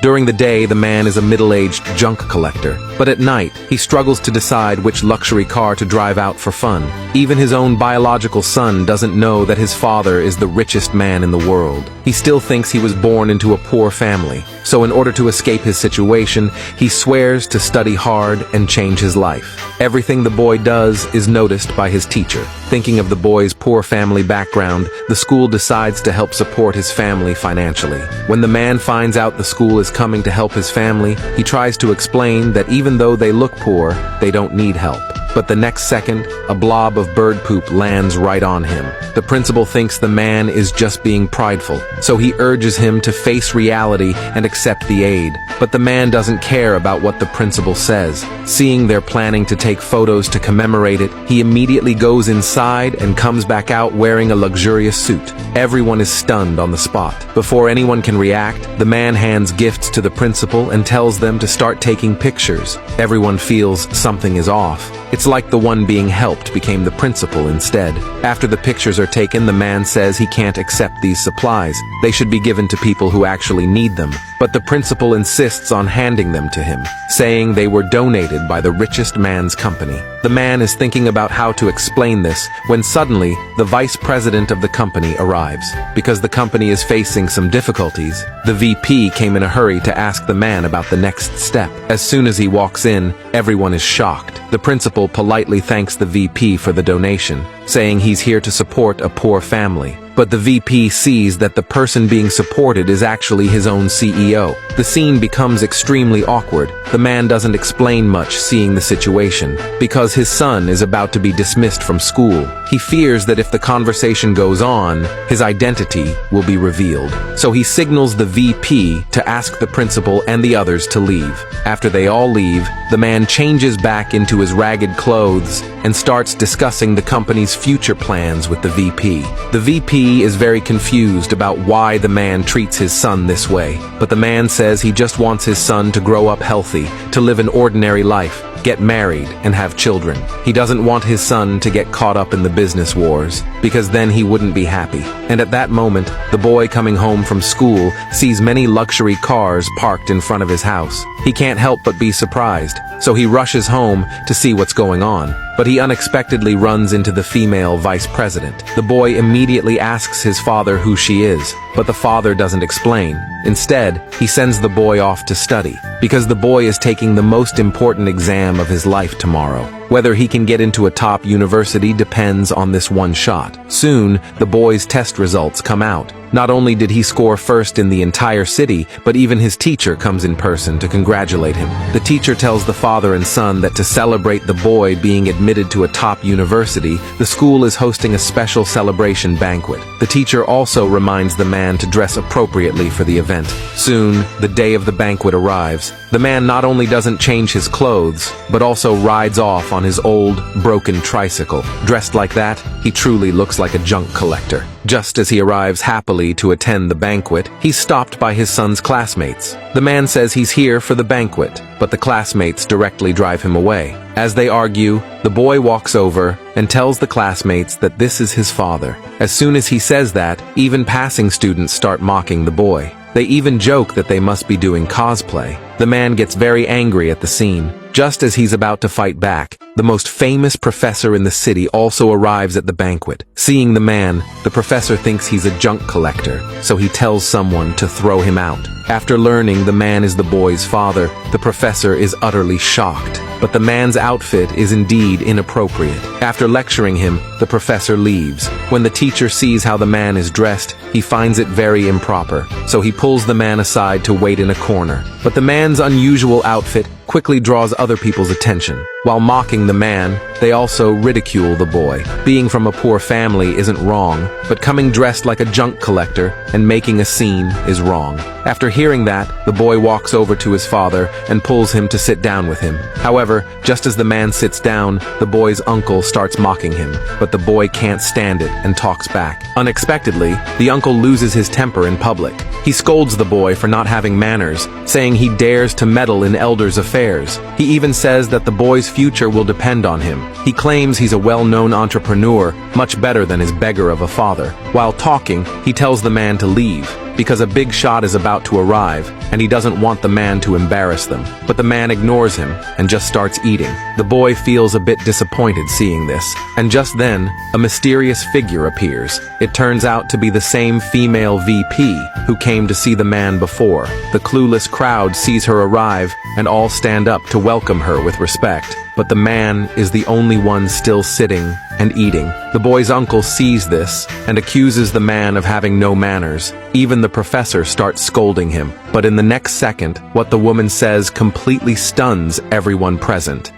During the day, the man is a middle-aged junk collector, but at night, he struggles to decide which luxury car to drive out for fun. Even his own biological son doesn't know that his father is the richest man in the world. He still thinks he was born into a poor family, so in order to escape his situation, he swears to study hard and change his life. Everything the boy does is noticed by his teacher. Thinking of the boy's poor family background, the school decides to help support his family financially. When the man finds out the school is coming to help his family, he tries to explain that even though they look poor, they don't need help. But the next second, a blob of bird poop lands right on him. The principal thinks the man is just being prideful, so he urges him to face reality and accept the aid. But the man doesn't care about what the principal says. Seeing they're planning to take photos to commemorate it, he immediately goes inside and comes back out wearing a luxurious suit. Everyone is stunned on the spot. Before anyone can react, the man hands gifts to the principal and tells them to start taking pictures. Everyone feels something is off. It's like the one being helped became the principal instead. After the pictures are taken, the man says he can't accept these supplies. They should be given to people who actually need them. But the principal insists on handing them to him, saying they were donated by the richest man's company. The man is thinking about how to explain this when suddenly the vice president of the company arrives. Because the company is facing some difficulties, the VP came in a hurry to ask the man about the next step. As soon as he walks in, everyone is shocked. The principal politely thanks the VP for the donation, saying he's here to support a poor family. But the VP sees that the person being supported is actually his own CEO. The scene becomes extremely awkward. The man doesn't explain much seeing the situation. Because his son is about to be dismissed from school, he fears that if the conversation goes on, his identity will be revealed. So he signals the VP to ask the principal and the others to leave. After they all leave, the man changes back into his ragged clothes and starts discussing the company's future plans with the VP. The VP is very confused about why the man treats his son this way, but the man says he just wants his son to grow up healthy, to live an ordinary life, get married, and have children. He doesn't want his son to get caught up in the business wars, because then he wouldn't be happy. And at that moment, the boy coming home from school sees many luxury cars parked in front of his house. He can't help but be surprised, so he rushes home to see what's going on. But he unexpectedly runs into the female vice president. The boy immediately asks his father who she is, but the father doesn't explain. Instead, he sends the boy off to study, because the boy is taking the most important exam of his life tomorrow. Whether he can get into a top university depends on this one shot. Soon, the boy's test results come out. Not only did he score first in the entire city, but even his teacher comes in person to congratulate him. The teacher tells the father and son that to celebrate the boy being admitted to a top university, the school is hosting a special celebration banquet. The teacher also reminds the man to dress appropriately for the event. Soon, the day of the banquet arrives. The man not only doesn't change his clothes, but also rides off on his old, broken tricycle. Dressed like that, he truly looks like a junk collector. Just as he arrives happily to attend the banquet, he's stopped by his son's classmates. The man says he's here for the banquet, but the classmates directly drive him away. As they argue, the boy walks over and tells the classmates that this is his father. As soon as he says that, even passing students start mocking the boy. They even joke that they must be doing cosplay. The man gets very angry at the scene. Just as he's about to fight back, the most famous professor in the city also arrives at the banquet. Seeing the man, the professor thinks he's a junk collector, so he tells someone to throw him out. After learning the man is the boy's father, the professor is utterly shocked. But the man's outfit is indeed inappropriate. After lecturing him, the professor leaves. When the teacher sees how the man is dressed, he finds it very improper, so he pulls the man aside to wait in a corner. But the man's unusual outfit quickly draws other people's attention. While mocking the man, they also ridicule the boy. Being from a poor family isn't wrong, but coming dressed like a junk collector and making a scene is wrong. After hearing that, the boy walks over to his father and pulls him to sit down with him. However, just as the man sits down, the boy's uncle starts mocking him, but the boy can't stand it and talks back. Unexpectedly, the uncle loses his temper in public. He scolds the boy for not having manners, saying he dares to meddle in elders' affairs. He even says that the boy's future will depend on him. He claims he's a well-known entrepreneur, much better than his beggar of a father. While talking, he tells the man to leave. because a big shot is about to arrive, and he doesn't want the man to embarrass them. But the man ignores him and just starts eating. The boy feels a bit disappointed seeing this, and just then, a mysterious figure appears. It turns out to be the same female VP who came to see the man before. The clueless crowd sees her arrive, and all stand up to welcome her with respect. But the man is the only one still sitting and eating. The boy's uncle sees this and accuses the man of having no manners. Even the professor starts scolding him. But in the next second, what the woman says completely stuns everyone present.